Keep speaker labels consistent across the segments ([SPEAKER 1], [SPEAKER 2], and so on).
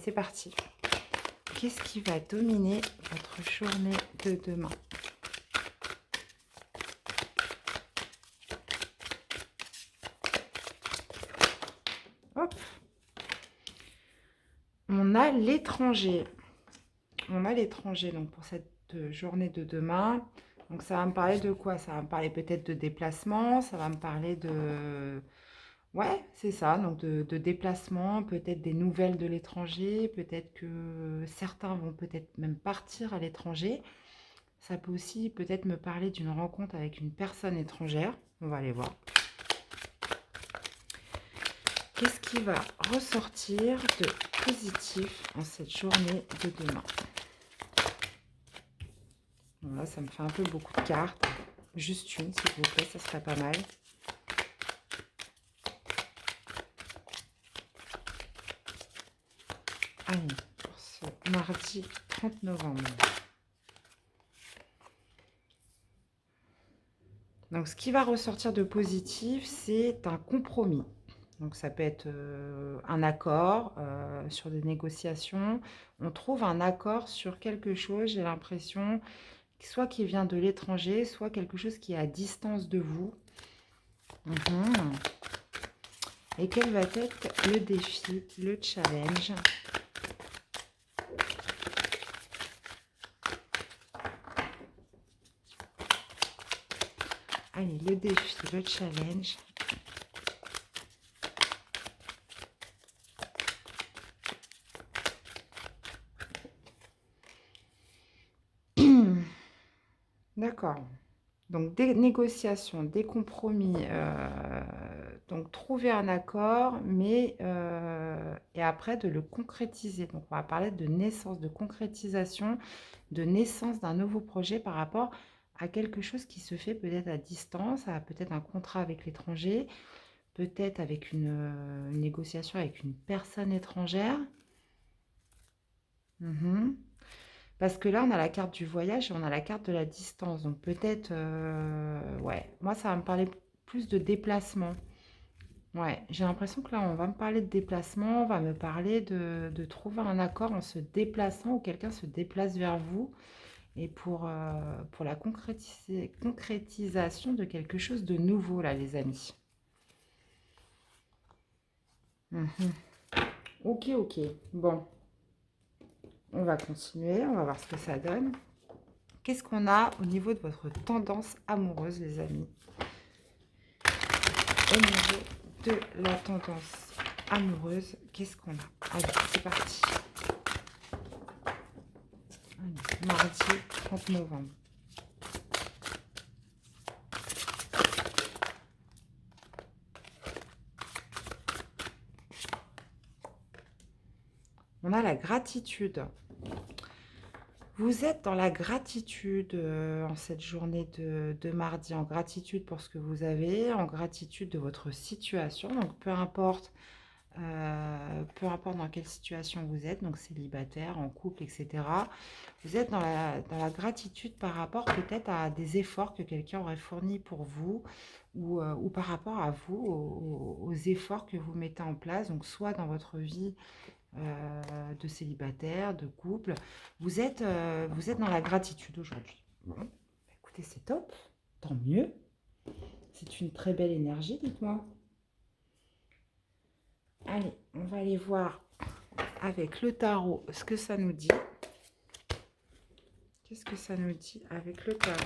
[SPEAKER 1] c'est parti. Qu'est-ce qui va dominer votre journée de demain? Hop. On a l'étranger. On a l'étranger, donc pour cette journée de demain. Donc ça va me parler de quoi? Ça va me parler peut-être de déplacement, ça va me parler de... Ouais, c'est ça, donc de déplacement, peut-être des nouvelles de l'étranger, peut-être que certains vont peut-être même partir à l'étranger. Ça peut aussi peut-être me parler d'une rencontre avec une personne étrangère. On va aller voir. Qu'est-ce qui va ressortir de positif en cette journée de demain? Bon, là, ça me fait un peu beaucoup de cartes. Juste une, s'il vous plaît, ça serait pas mal. Allez, pour ce mardi 30 novembre. Donc, ce qui va ressortir de positif, c'est un compromis. Donc, ça peut être un accord sur des négociations. On trouve un accord sur quelque chose, j'ai l'impression, soit qui vient de l'étranger, soit quelque chose qui est à distance de vous. Et quel va être le défi, le challenge? Allez, le défi, le challenge. D'accord. Donc, des négociations, des compromis, donc trouver un accord, mais et après de le concrétiser. Donc, on va parler de naissance, de concrétisation, de naissance d'un nouveau projet par rapport à quelque chose qui se fait peut-être à distance, à peut-être un contrat avec l'étranger, peut-être avec une négociation avec une personne étrangère. Parce que là, on a la carte du voyage et on a la carte de la distance. Donc peut-être, ouais, moi, ça va me parler plus de déplacement. Ouais, j'ai l'impression que là, on va me parler de déplacement, on va me parler de trouver un accord en se déplaçant ou quelqu'un se déplace vers vous et pour la concrétisation de quelque chose de nouveau, là, les amis. Ok, ok. Bon, on va continuer, on va voir ce que ça donne. Qu'est-ce qu'on a au niveau de votre tendance amoureuse, les amis? Au niveau de la tendance amoureuse, qu'est-ce qu'on a? Allez, c'est parti. Allez, mardi 30 novembre. On a la gratitude. Vous êtes dans la gratitude en cette journée de mardi, en gratitude pour ce que vous avez, en gratitude de votre situation. Donc, peu importe dans quelle situation vous êtes, donc célibataire, en couple, etc. Vous êtes dans la gratitude par rapport peut-être à des efforts que quelqu'un aurait fournis pour vous ou par rapport à vous, aux efforts que vous mettez en place, donc soit dans votre vie de célibataire, de couple. Vous êtes dans la gratitude aujourd'hui. Bon, écoutez, c'est top, tant mieux. C'est une très belle énergie, dites-moi. Allez, on va aller voir avec le tarot ce que ça nous dit. Qu'est-ce que ça nous dit avec le tarot?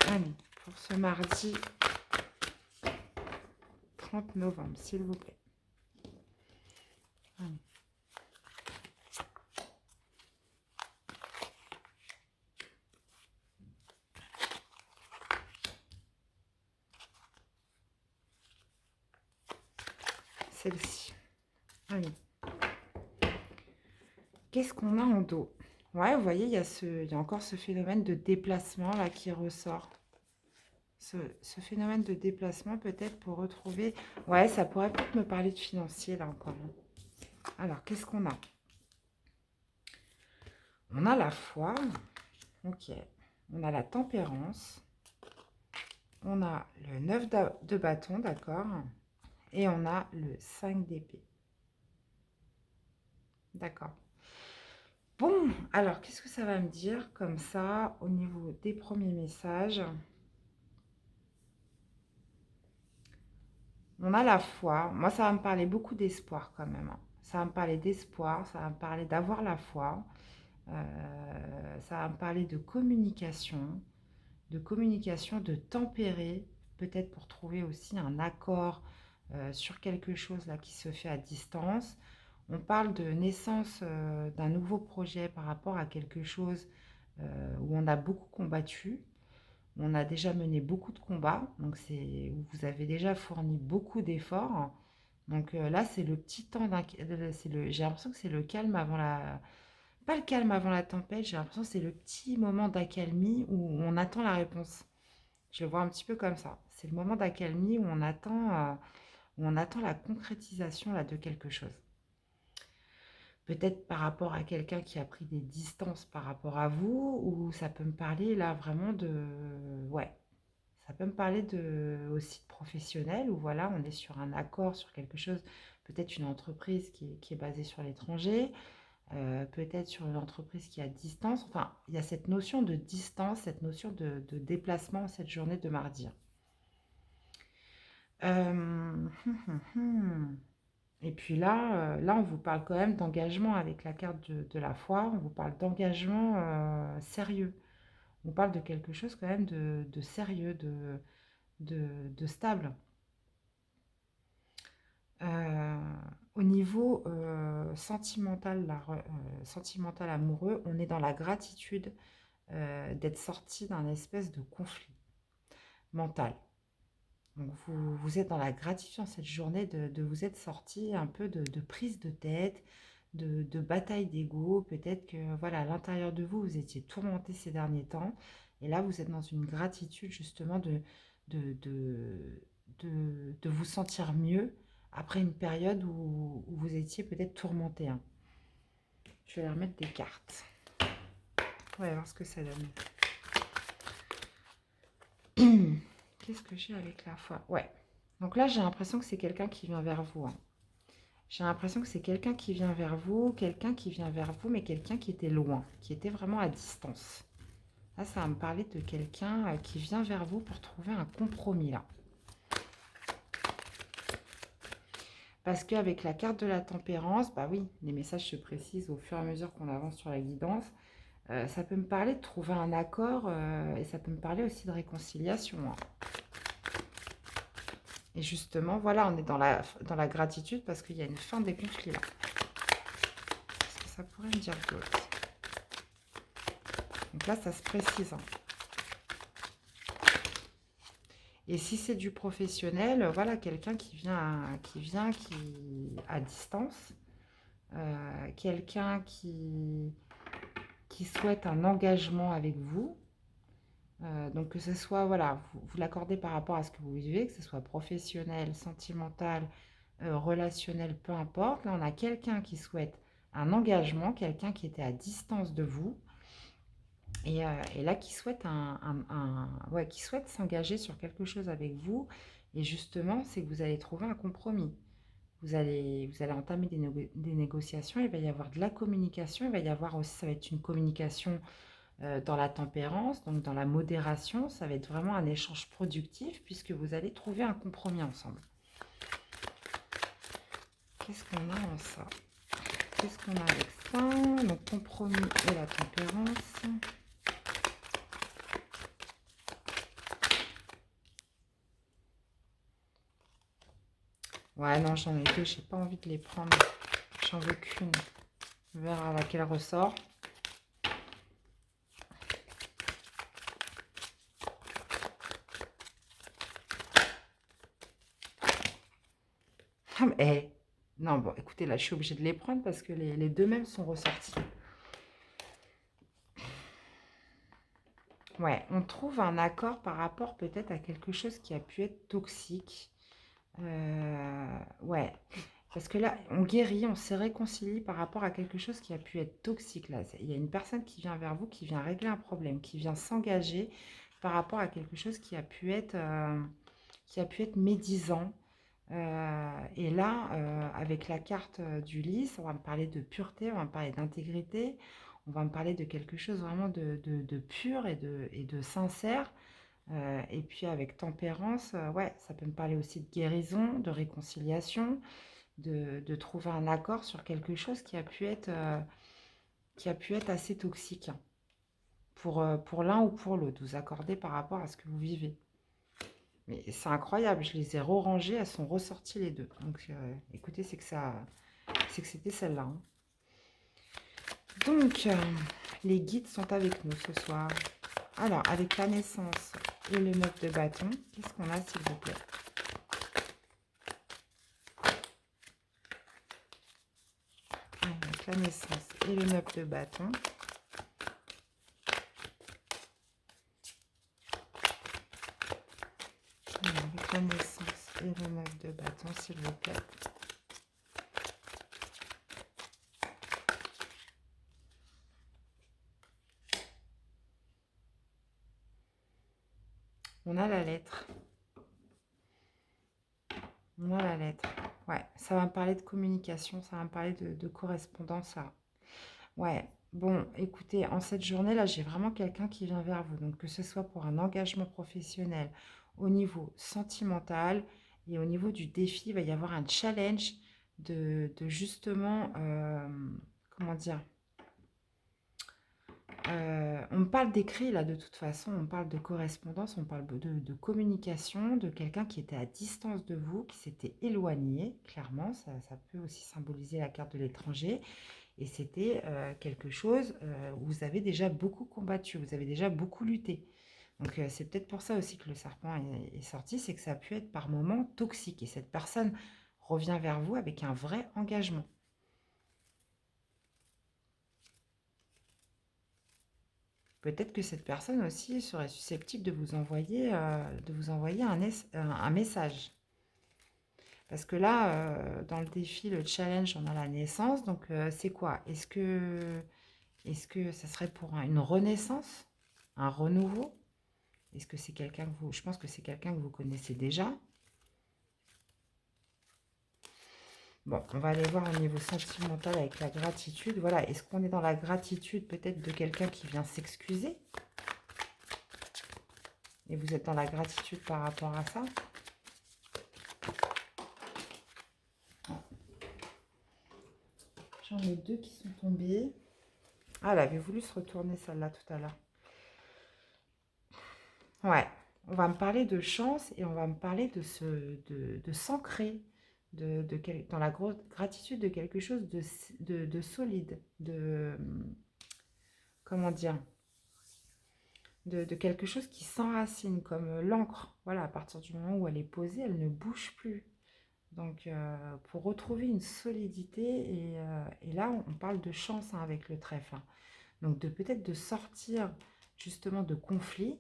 [SPEAKER 1] Allez, pour ce mardi 30 novembre, s'il vous plaît. Allez. Celle-ci. Allez. Qu'est-ce qu'on a en dos? Ouais, vous voyez, il y a encore ce phénomène de déplacement là qui ressort. Ce phénomène de déplacement peut-être pour retrouver... Ouais, ça pourrait peut-être me parler de financier là encore. Alors, qu'est-ce qu'on a? On a la foi. Ok. On a la tempérance. On a le 9 de bâton, d'accord? Et on a le 5 d'épée. D'accord. Bon, alors, qu'est-ce que ça va me dire comme ça au niveau des premiers messages? On a la foi. Moi, ça va me parler beaucoup d'espoir quand même, hein. Ça va me parler d'espoir, ça va me parler d'avoir la foi. Ça va me parler de communication, de tempérer, peut-être pour trouver aussi un accord sur quelque chose là qui se fait à distance. On parle de naissance d'un nouveau projet par rapport à quelque chose où on a beaucoup combattu. On a déjà mené beaucoup de combats, donc c'est où vous avez déjà fourni beaucoup d'efforts. Donc là, c'est le petit temps j'ai l'impression que c'est le calme avant la, pas le calme avant la tempête. J'ai l'impression que c'est le petit moment d'accalmie où on attend la réponse. Je le vois un petit peu comme ça. C'est le moment d'accalmie où on attend la concrétisation là de quelque chose. Peut-être par rapport à quelqu'un qui a pris des distances par rapport à vous, ou ça peut me parler là vraiment de... Ouais, ça peut me parler aussi de professionnel, où voilà, on est sur un accord, sur quelque chose, peut-être une entreprise qui est basée sur l'étranger, peut-être sur une entreprise qui est à distance. Enfin, il y a cette notion de distance, cette notion de déplacement cette journée de mardi. Hum, hum. Et puis là, là, on vous parle quand même d'engagement avec la carte de la foi. On vous parle d'engagement sérieux. On parle de quelque chose quand même de sérieux, de stable. Euh, Au niveau sentimental, sentimental amoureux, on est dans la gratitude d'être sorti d'un espèce de conflit mental. Donc vous êtes dans la gratitude cette journée de vous être sorti un peu de prise de tête, de bataille d'ego. Peut-être que voilà, à l'intérieur de vous, vous étiez tourmenté ces derniers temps. Et là, vous êtes dans une gratitude justement de, de, de vous sentir mieux après une période où vous étiez peut-être tourmenté, hein. Je vais leur mettre des cartes. On va voir ce que ça donne. Qu'est-ce que j'ai avec la foi? Ouais. Donc là, j'ai l'impression que c'est quelqu'un qui vient vers vous, hein. J'ai l'impression que c'est quelqu'un qui vient vers vous, mais quelqu'un qui était loin, qui était vraiment à distance. Là, ça va me parler de quelqu'un qui vient vers vous pour trouver un compromis, là. Parce qu'avec la carte de la tempérance, bah oui, les messages se précisent au fur et à mesure qu'on avance sur la guidance. Ça peut me parler de trouver un accord et ça peut me parler aussi de réconciliation, hein. Et justement, voilà, on est dans la gratitude parce qu'il y a une fin des conflits là. Qu'est-ce que ça pourrait me dire d'autre? Donc là, ça se précise, hein. Et si c'est du professionnel, voilà, quelqu'un qui à distance, quelqu'un qui souhaite un engagement avec vous. Donc que ce soit, voilà, vous l'accordez par rapport à ce que vous vivez, que ce soit professionnel, sentimental, relationnel, peu importe. Là, on a quelqu'un qui souhaite un engagement, quelqu'un qui était à distance de vous, et là qui souhaite ouais, qui souhaite s'engager sur quelque chose avec vous. Et justement, c'est que vous allez trouver un compromis. Vous allez entamer des négociations, il va y avoir de la communication, il va y avoir aussi, ça va être une communication dans la tempérance, donc dans la modération. Ça va être vraiment un échange productif puisque vous allez trouver un compromis ensemble. Qu'est-ce qu'on a en ça? Qu'est-ce qu'on a avec ça? Donc compromis et la tempérance. Ouais, non, j'en ai deux, j'ai pas envie de les prendre. J'en veux qu'une. On verra laquelle ressort. Ah, mais, non, bon, écoutez, là, je suis obligée de les prendre parce que les deux mêmes sont ressortis. Ouais, on trouve un accord par rapport peut-être à quelque chose qui a pu être toxique. Ouais, parce que là, on guérit, on se réconcilie par rapport à quelque chose qui a pu être toxique. Là, il y a une personne qui vient vers vous, qui vient régler un problème, qui vient s'engager, par rapport à quelque chose qui a pu être médisant. Et là, avec la carte du lys, on va me parler de pureté, on va me parler d'intégrité, on va me parler de quelque chose vraiment de pur et de sincère. Et puis avec tempérance, ouais, ça peut me parler aussi de guérison, de réconciliation, de trouver un accord sur quelque chose qui a pu être assez toxique, hein, pour l'un ou pour l'autre, vous accorder par rapport à ce que vous vivez. Mais c'est incroyable, je les ai re-rangées, elles sont ressorties les deux. Donc écoutez, c'est que c'était celle-là, hein. Donc les guides sont avec nous ce soir. Alors, avec la naissance et le 9 de bâton, qu'est-ce qu'on a s'il vous plaît? Avec la naissance et le 9 de bâton. Avec la naissance et le 9 de bâton, s'il vous plaît. On a la lettre. On a la lettre. Ouais, ça va me parler de communication, ça va me parler de correspondance. Ça. Ouais, bon, écoutez, en cette journée-là, j'ai vraiment quelqu'un qui vient vers vous. Donc, que ce soit pour un engagement professionnel au niveau sentimental et au niveau du défi, il va y avoir un challenge de justement, comment dire, on me parle d'écrit là de toute façon, on parle de correspondance, on parle de communication, de quelqu'un qui était à distance de vous, qui s'était éloigné, clairement, ça peut aussi symboliser la carte de l'étranger, et c'était quelque chose où vous avez déjà beaucoup combattu, vous avez déjà beaucoup lutté. Donc c'est peut-être pour ça aussi que le serpent est sorti, c'est que ça a pu être par moments toxique, et cette personne revient vers vous avec un vrai engagement. Peut-être que cette personne aussi serait susceptible de vous envoyer un message. Parce que là, dans le défi, le challenge, on a la naissance. Donc, c'est quoi? Est-ce que ça serait pour une renaissance? Un renouveau? Est-ce que c'est quelqu'un que vous... Je pense que c'est quelqu'un que vous connaissez déjà. Bon, on va aller voir au niveau sentimental avec la gratitude. Voilà, est-ce qu'on est dans la gratitude peut-être de quelqu'un qui vient s'excuser? Et vous êtes dans la gratitude par rapport à ça? J'en ai deux qui sont tombés. Ah, elle avait voulu se retourner celle-là tout à l'heure. Ouais, on va me parler de chance et on va me parler de s'ancrer dans la gratitude de quelque chose de solide, comment dire, de quelque chose qui s'enracine, comme l'encre. Voilà, à partir du moment où elle est posée, elle ne bouge plus. Donc, pour retrouver une solidité, et là, on parle de chance, hein, avec le trèfle, hein. Donc, peut-être de sortir justement de conflits.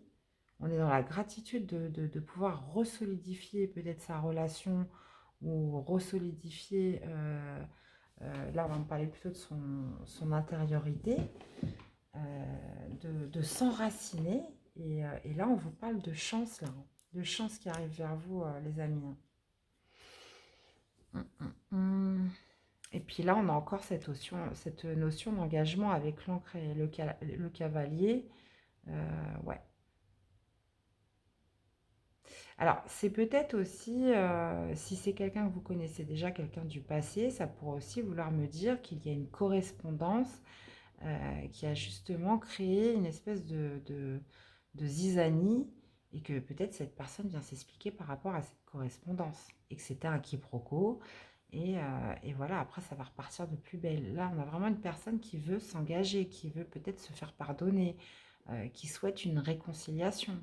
[SPEAKER 1] On est dans la gratitude de pouvoir resolidifier peut-être sa relation ou resolidifier, là on va me parler plutôt de son intériorité, de s'enraciner. Et là, on vous parle de chance, là, hein, de chance qui arrive vers vous, les amis, hein. Et puis là, on a encore cette notion d'engagement avec l'encre et le cavalier. Ouais. Alors, c'est peut-être aussi, si c'est quelqu'un que vous connaissez déjà, quelqu'un du passé, ça pourrait aussi vouloir me dire qu'il y a une correspondance qui a justement créé une espèce de zizanie, et que peut-être cette personne vient s'expliquer par rapport à cette correspondance et que c'était un quiproquo. Et voilà, après, ça va repartir de plus belle. Là, on a vraiment une personne qui veut s'engager, qui veut peut-être se faire pardonner, qui souhaite une réconciliation.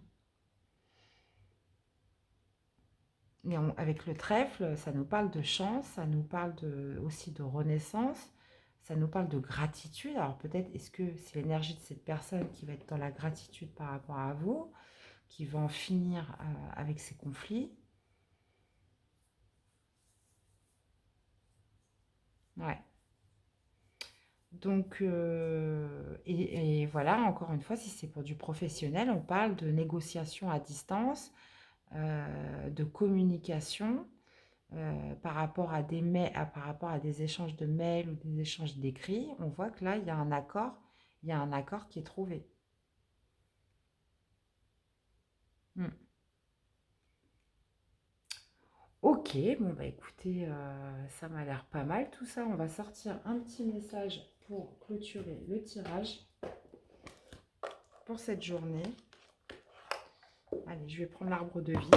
[SPEAKER 1] Et avec le trèfle, ça nous parle de chance, ça nous parle aussi de renaissance, ça nous parle de gratitude. Alors peut-être, est-ce que c'est l'énergie de cette personne qui va être dans la gratitude par rapport à vous, qui va en finir avec ses conflits? Ouais. Donc, et voilà, encore une fois, si c'est pour du professionnel, on parle de négociation à distance, de communication par rapport à des échanges de mails ou des échanges d'écrits. On voit que là, il y a un accord qui est trouvé. Hmm. Ok, bon bah écoutez, ça m'a l'air pas mal tout ça. On va sortir un petit message pour clôturer le tirage pour cette journée. Allez, je vais prendre l'arbre de vie.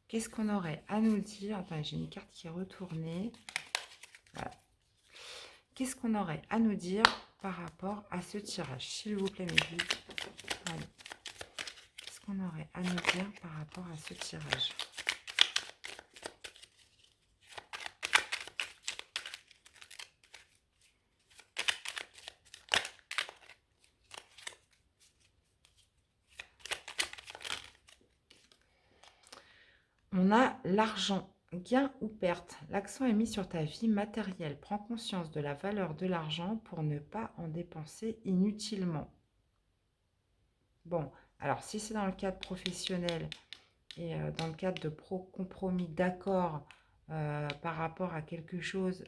[SPEAKER 1] Qu'est-ce qu'on aurait à nous dire? Attends, j'ai une carte qui est retournée. Voilà. Qu'est-ce qu'on aurait à nous dire par rapport à ce tirage? S'il vous plaît, mes guides. Allez. Qu'est-ce qu'on aurait à nous dire par rapport à ce tirage? On a l'argent, gain ou perte. L'accent est mis sur ta vie matérielle. Prends conscience de la valeur de l'argent pour ne pas en dépenser inutilement. Bon, alors si c'est dans le cadre professionnel et dans le cadre de compromis, d'accord par rapport à quelque chose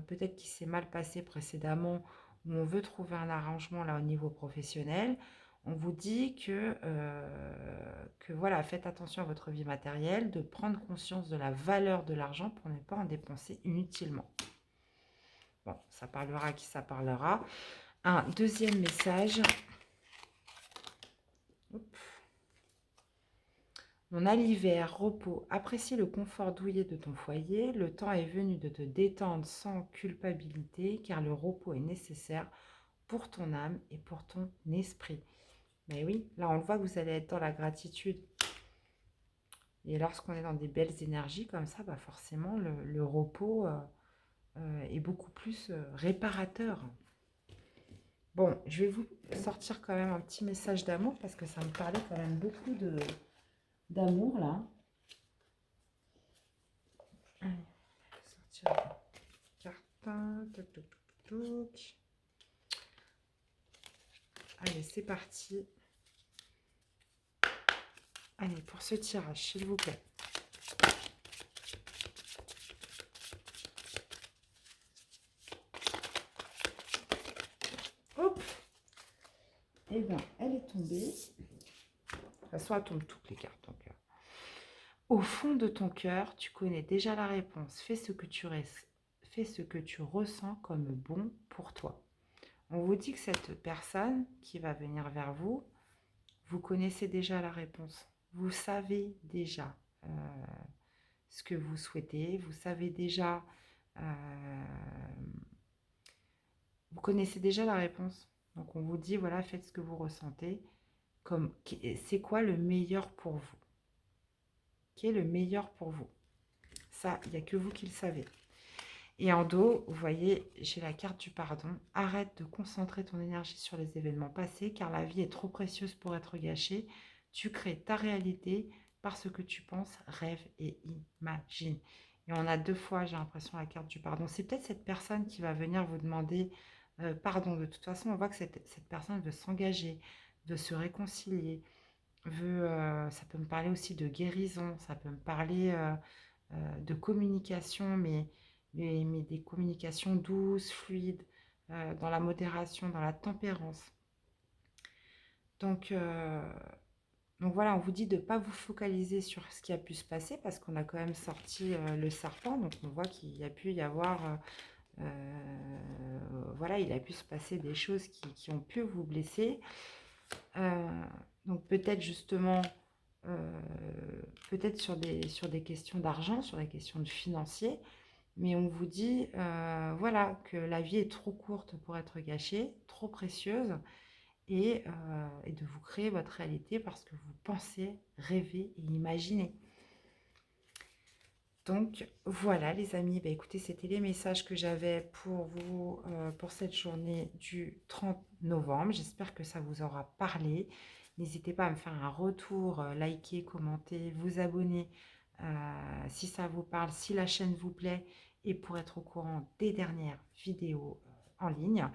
[SPEAKER 1] peut-être qui s'est mal passé précédemment, où on veut trouver un arrangement là au niveau professionnel, on vous dit que voilà, faites attention à votre vie matérielle, de prendre conscience de la valeur de l'argent pour ne pas en dépenser inutilement. Bon, ça parlera à qui ça parlera. Un deuxième message. Hop. On a l'hiver, repos, apprécie le confort douillet de ton foyer. Le temps est venu de te détendre sans culpabilité, car le repos est nécessaire pour ton âme et pour ton esprit. Mais oui, là on le voit que vous allez être dans la gratitude. Et lorsqu'on est dans des belles énergies comme ça, bah forcément le repos est beaucoup plus réparateur. Bon, je vais vous sortir quand même un petit message d'amour parce que ça me parlait quand même beaucoup d'amour là. Allez, sortir la carte. Toc, toc, toc, toc. Allez, c'est parti. Allez, pour ce tirage, s'il vous plaît. Hop. Eh bien, elle est tombée. De toute façon, elle tombe toutes les cartes. Donc, au fond de ton cœur, tu connais déjà la réponse. Fais ce que tu ressens comme bon pour toi. On vous dit que cette personne qui va venir vers vous, vous connaissez déjà la réponse. Vous savez déjà ce que vous souhaitez. Vous savez déjà... vous connaissez déjà la réponse. Donc on vous dit, voilà, faites ce que vous ressentez. C'est quoi le meilleur pour vous? Qui est le meilleur pour vous? Ça, il n'y a que vous qui le savez. Et en dos, vous voyez, j'ai la carte du pardon. Arrête de concentrer ton énergie sur les événements passés, car la vie est trop précieuse pour être gâchée. Tu crées ta réalité parce que tu penses, rêves et imagines. Et on a deux fois, j'ai l'impression, la carte du pardon. C'est peut-être cette personne qui va venir vous demander pardon. De toute façon, on voit que cette personne veut s'engager, veut se réconcilier, ça peut me parler aussi de guérison, ça peut me parler de communication, mais des communications douces, fluides, dans la modération, dans la tempérance. Donc, donc voilà, on vous dit de ne pas vous focaliser sur ce qui a pu se passer parce qu'on a quand même sorti le serpent, donc on voit qu'il y a pu y avoir, voilà, il a pu se passer des choses qui ont pu vous blesser. Donc peut-être justement, euh, peut-être sur des questions d'argent, sur des questions de financier, mais on vous dit, voilà, que la vie est trop courte pour être gâchée, trop précieuse, et de vous créer votre réalité parce que vous pensez, rêvez et imaginez. Donc voilà les amis, bah, écoutez, c'était les messages que j'avais pour vous pour cette journée du 30 novembre. J'espère que ça vous aura parlé. N'hésitez pas à me faire un retour, liker, commenter, vous abonner si ça vous parle, si la chaîne vous plaît et pour être au courant des dernières vidéos en ligne.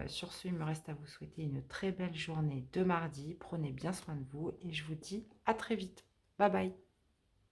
[SPEAKER 1] Sur ce, il me reste à vous souhaiter une très belle journée de mardi. Prenez bien soin de vous et je vous dis à très vite. Bye bye.